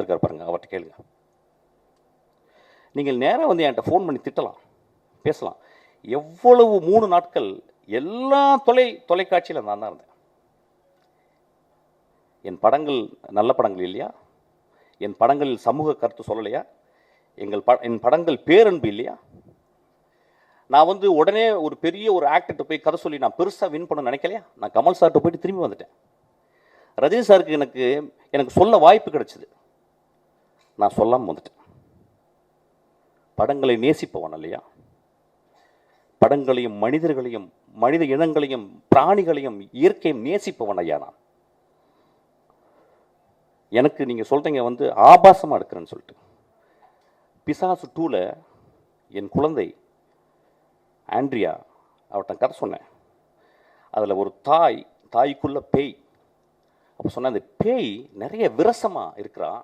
இருக்கார் பாருங்க, அவர்கிட்ட கேளுங்க. நீங்கள் நேராக வந்து என்கிட்ட ஃபோன் பண்ணி திட்டலாம், பேசலாம். எவ்வளவு 3 நாட்கள் எல்லா தொலைக்காட்சியில் நான் தான் இருந்தேன். என் படங்கள் நல்ல படங்கள் இல்லையா? என் படங்களில் சமூக கருத்து சொல்லலையா? என் படங்கள் பேரன்பு இல்லையா? நான் வந்து உடனே ஒரு பெரிய ஒரு ஆக்டர்கிட்ட போய் கதை சொல்லி நான் பெருசாக வின் பண்ண நினைக்கலையா? நான் கமல் சார்கிட்ட போயிட்டு திரும்பி வந்துட்டேன். ரஜினி சாருக்கு எனக்கு சொல்ல வாய்ப்பு கிடைச்சிது, நான் சொல்லாமல் வந்துட்டேன். படங்களை நேசிப்பவன் இல்லையா? படங்களையும் மனிதர்களையும் மனித இனங்களையும் பிராணிகளையும் இயற்கையும் நேசிப்பவன் ஐயா நான். எனக்கு நீங்கள் சொல்கிறீங்க வந்து ஆபாசமாக எடுக்கிறேன்னு சொல்லிட்டு. பிசாசு 2ல என் குழந்தை ஆண்ட்ரியா அவர்கிட்ட கதை சொன்னேன். அதில் ஒரு தாய்க்குள்ள பேய். அப்போ சொன்னேன், அந்த பேய் நிறைய விரசமாக இருக்கிறான்,